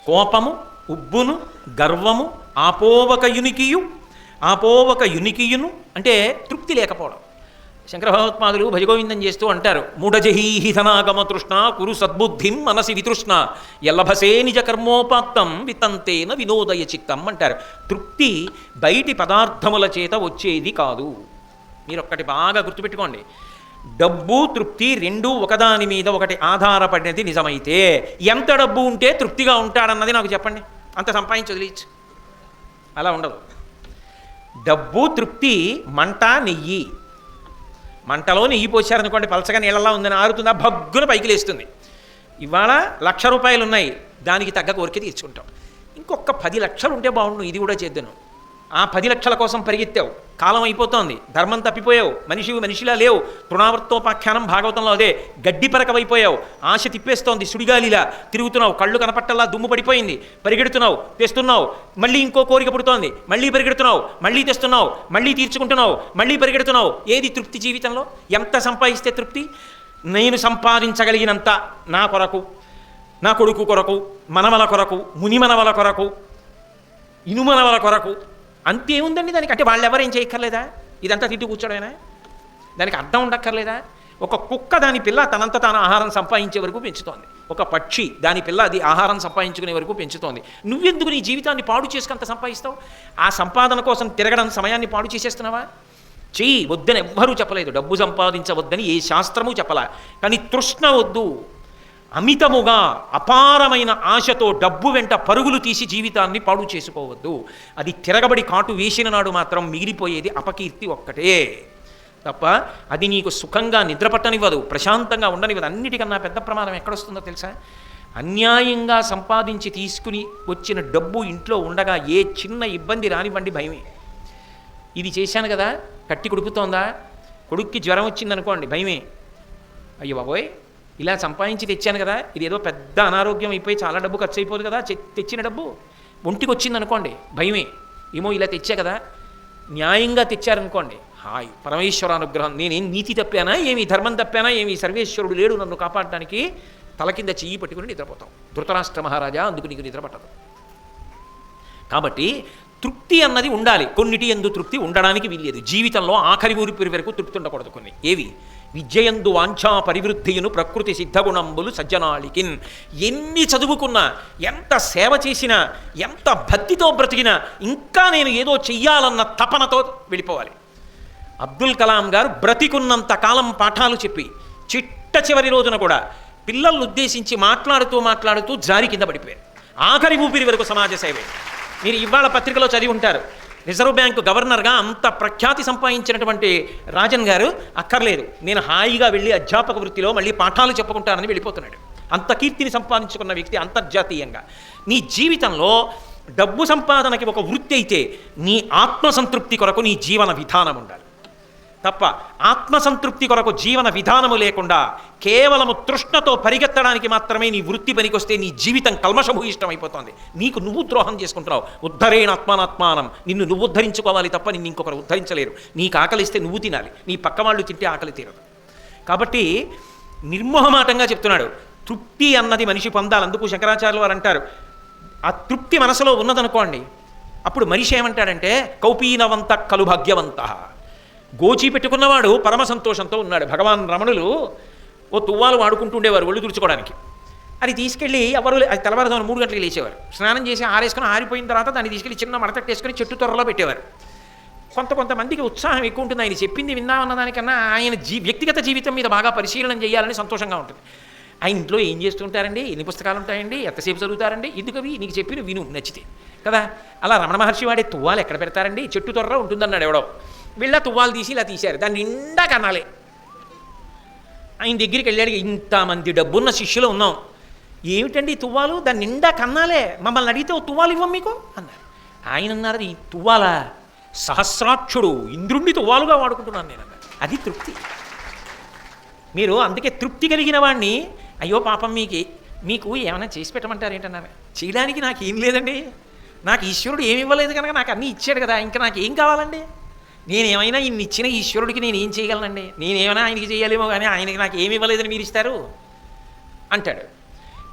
కోపము, ఉబ్బును, గర్వము, ఆపోవక యునికియును అంటే తృప్తి లేకపోవడం. శంకర భగవత్పాదులు భజగోవిందం చేస్తూ అంటారు, మూఢజహీహి ధనాగమ తృష్ణ కురు సద్బుద్ధిం మనసి వితృష్ణ ఎల్లభసే నిజ కర్మోపాత్తం వితంతేన వినోదయ చిత్తం అంటారు. తృప్తి బయటి పదార్థముల చేత వచ్చేది కాదు. మీరు ఒక్కటి బాగా గుర్తుపెట్టుకోండి, డబ్బు తృప్తి రెండూ ఒకదాని మీద ఒకటి ఆధారపడినది నిజమైతే ఎంత డబ్బు ఉంటే తృప్తిగా ఉంటాడన్నది నాకు చెప్పండి. అంత సంపాదించి వదిలేయచ్చు. అలా ఉండదు. డబ్బు తృప్తి మంట నెయ్యి. మంటలో నెయ్యి పోసారనుకోండి, పలచగా నీళ్ళలా ఉందని ఆరుతుందా, భగ్గున పైకి లేస్తుంది. ఇవాళ 1,00,000 రూపాయలు ఉన్నాయి, దానికి తగ్గ కోరిక తీర్చుకుంటాం. ఇంకొక 10 లక్షలు ఉంటే బాగుండు, ఇది కూడా చేద్దాను. ఆ 10 లక్షల కోసం పరిగెత్తావు, కాలం అయిపోతోంది, ధర్మం తప్పిపోయావు, మనిషిలా లేవు. తృణావర్తోపాఖ్యానం భాగవతంలో అదే. గడ్డి పరకవైపోయావు, ఆశ తిప్పేస్తోంది, సుడిగాలిలా తిరుగుతున్నావు, కళ్ళు కనపట్టల్లా దుమ్ము పడిపోయింది, పరిగెడుతున్నావు, తెస్తున్నావు, మళ్ళీ ఇంకో కోరిక పుడుతోంది, మళ్ళీ పరిగెడుతున్నావు, మళ్ళీ తెస్తున్నావు, మళ్ళీ తీర్చుకుంటున్నావు, మళ్ళీ పరిగెడుతున్నావు. ఏది తృప్తి జీవితంలో? ఎంత సంపాదిస్తే తృప్తి? నేను సంపాదించగలిగినంత నా కొరకు, నా కొడుకు కొరకు, మనవల కొరకు, మునిమనవల కొరకు, ఇనుమనవల కొరకు, అంతేముందండి దానికి. అంటే వాళ్ళు ఎవరేం చేయక్కర్లేదా? ఇదంతా తిట్టి కూర్చోడమేనా? దానికి అర్థం ఉండక్కర్లేదా? ఒక కుక్క దాని పిల్ల తనంత తాను ఆహారం సంపాదించే వరకు పెంచుతోంది. ఒక పక్షి దాని పిల్ల అది ఆహారం సంపాదించుకునే వరకు పెంచుతోంది. నువ్వెందుకు నీ జీవితాన్ని పాడు చేసుకంత సంపాదిస్తావు? ఆ సంపాదన కోసం తిరగడం సమయాన్ని పాడు చేసేస్తున్నావా? చెయ్యి, వద్దని ఎవ్వరూ చెప్పలేదు. డబ్బు సంపాదించవద్దని ఏ శాస్త్రము చెప్పలా. కానీ తృష్ణ వద్దు. అమితముగా అపారమైన ఆశతో డబ్బు వెంట పరుగులు తీసి జీవితాన్ని పాడు చేసుకోవద్దు. అది తిరగబడి కాటు వేసిన నాడు మాత్రం మిగిలిపోయేది అపకీర్తి ఒక్కటే తప్ప అది నీకు సుఖంగా నిద్రపట్టనివ్వదు, ప్రశాంతంగా ఉండనివ్వదు. అన్నిటికన్నా పెద్ద ప్రమాదం ఎక్కడొస్తుందో తెలుసా? అన్యాయంగా సంపాదించి తీసుకుని వచ్చిన డబ్బు ఇంట్లో ఉండగా ఏ చిన్న ఇబ్బంది రానివ్వండి భయమే. ఇది చేశాను కదా, కట్టి కొడుకుతోందా, కొడుక్కి జ్వరం వచ్చిందనుకోండి భయమే. అయ్యో బాబోయ్, ఇలా సంపాదించి తెచ్చాను కదా, ఇది ఏదో పెద్ద అనారోగ్యం అయిపోయి చాలా డబ్బు ఖర్చు అయిపోదు కదా, తెచ్చిన డబ్బు ఒంటికి వచ్చిందనుకోండి భయమే. ఏమో ఇలా తెచ్చా కదా, న్యాయంగా తెచ్చారనుకోండి హాయ్ పరమేశ్వరానుగ్రహం. నేనేం నీతి తప్పానా ఏమి, ధర్మం తప్పానా ఏమి, సర్వేశ్వరుడు లేడు నన్ను కాపాడటానికి, తల కింద చెయ్యి పట్టుకుని నిద్రపోతాం. ధృతరాష్ట్ర మహారాజా, అందుకు నీకు నిద్ర పట్టదు. కాబట్టి తృప్తి అన్నది ఉండాలి. కొన్నిటి యందు తృప్తి ఉండడానికి వీల్లేదు. జీవితంలో ఆఖరి ఊరి వరకు తృప్తి ఉండకూడదు. కొన్ని ఏవి? విద్యయందు వాంఛా పరివృద్ధియును ప్రకృతి సిద్ధగుణంబులు సజ్జనాళికిన్. ఎన్ని చదువుకున్నా, ఎంత సేవ చేసినా, ఎంత భక్తితో బ్రతికినా ఇంకా నేను ఏదో చెయ్యాలన్న తపనతో వెళ్ళిపోవాలి. అబ్దుల్ కలాం గారు బ్రతికున్నంత కాలం పాఠాలు చెప్పి చిట్ట చివరి రోజున కూడా పిల్లలను ఉద్దేశించి మాట్లాడుతూ జారి కింద పడిపోయారు. ఆఖరి ఊపిరి వరకు సమాజ సేవే. మీరు ఇవాళ పత్రికలో చదివి ఉంటారు, రిజర్వ్ బ్యాంకు గవర్నర్గా అంత ప్రఖ్యాతి సంపాదించినటువంటి రాజన్ గారు అక్కర్లేదు, నేను హాయిగా వెళ్ళి అధ్యాపక వృత్తిలో మళ్ళీ పాఠాలు చెప్పుకుంటానని వెళ్ళిపోతున్నాడు. అంత కీర్తిని సంపాదించుకున్న వ్యక్తి అంతర్జాతీయంగా. నీ జీవితంలో డబ్బు సంపాదనకి ఒక వృత్తి అయితే నీ ఆత్మసంతృప్తి కొరకు నీ జీవన విధానం ఉండాలి తప్ప ఆత్మసంతృప్తి కొరకు జీవన విధానము లేకుండా కేవలము తృష్ణతో పరిగెత్తడానికి మాత్రమే నీ వృత్తి పనికొస్తే నీ జీవితం కల్మషభూయిష్టమైపోతుంది. నీకు నువ్వు ద్రోహం చేసుకుంటున్నావు. ఉద్ధరేణ ఆత్మానాత్మానం. నిన్ను నువ్వు ఉద్ధరించుకోవాలి తప్ప నిన్ను ఇంకొకరు ఉద్ధరించలేరు. నీకు ఆకలిస్తే నువ్వు తినాలి, నీ పక్క వాళ్ళు తింటే ఆకలి తీరదు. కాబట్టి నిర్మోహమాటంగా చెప్తున్నాడు, తృప్తి అన్నది మనిషి పొందాలి. అందుకు శంకరాచార్యులు వారు అంటారు, ఆ తృప్తి మనసులో ఉన్నదనుకోండి, అప్పుడు మనిషి ఏమంటాడంటే కౌపీనవంత కలు భాగ్యవంత. గోచి పెట్టుకున్నవాడు పరమ సంతోషంతో ఉన్నాడు. భగవాన్ రమణులు ఓ తువ్వాలు వాడుకుంటూ ఉండేవారు ఒళ్ళు తుడుచుకోవడానికి. అది తీసుకెళ్ళి ఎవరు అది తెల్లవారుజామున 3 గంటలకు లేచేవారు. స్నానం చేసి ఆరేసుకుని ఆరిపోయిన తర్వాత దాన్ని తీసుకెళ్ళి చిన్న మడతట్టేసుకుని చెట్టు త్వరలో పెట్టేవారు. కొంతమందికి ఉత్సాహం ఎక్కువ ఉంటుంది. ఆయన చెప్పింది విందామన్న దానికన్నా ఆయన వ్యక్తిగత జీవితం మీద బాగా పరిశీలన చేయాలని సంతోషంగా ఉంటుంది. ఆయన ఇంట్లో ఏం చేస్తుంటారండి, ఎన్ని పుస్తకాలు ఉంటాయండి, ఎంతసేపు చదువుతారండి, ఎందుకవి నీకు చెప్పిన విను నచ్చితే కదా. అలా రమణ మహర్షి వాడే తువ్వాలు ఎక్కడ పెడతారండి, చెట్టు త్వరలో ఉంటుందన్నాడు ఎవడో. వీళ్ళ తువ్వాలు తీసి ఇలా తీశారు, దాన్ని నిండా కనాలే. ఆయన దగ్గరికి వెళ్ళాడు, ఇంతమంది డబ్బున్న శిష్యులు ఉన్నాం, ఏమిటండి తువ్వాలు, దాన్ని నిండా కన్నాలే, మమ్మల్ని అడిగితే ఓ తువ్వాలు ఇవ్వం మీకు అన్నారు. ఆయన అన్నారు, ఈ తువ్వాల సహస్రాక్షుడు ఇంద్రుణ్ణి తువ్వాలుగా వాడుకుంటున్నాను నేను అన్నారు. అది తృప్తి. మీరు అందుకే తృప్తి కలిగిన వాడిని, అయ్యో పాపం మీకు ఏమైనా చేసి పెట్టమంటారు ఏంటన్నారు. చేయడానికి నాకు ఏం లేదండి, నాకు ఈశ్వరుడు ఏమి ఇవ్వలేదు కనుక నాకు అన్నీ ఇచ్చాడు కదా, ఇంకా నాకు ఏం కావాలండి, నేనేమైనా ఇన్ని ఇచ్చిన ఈశ్వరుడికి నేను ఏం చేయగలనండి, నేనేమైనా ఆయనకి చేయాలేమో కానీ ఆయనకి నాకు ఏమి ఇవ్వలేదని మీరు ఇస్తారు అంటాడు.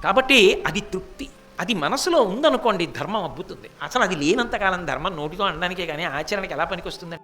కాబట్టి అది తృప్తి. అది మనసులో ఉందనుకోండి ధర్మం అబ్బుతుంది. అసలు అది లేనంతకాలం ధర్మం నోటితో అనడానికే కానీ ఆచరణకి ఎలా పనికొస్తుందండి?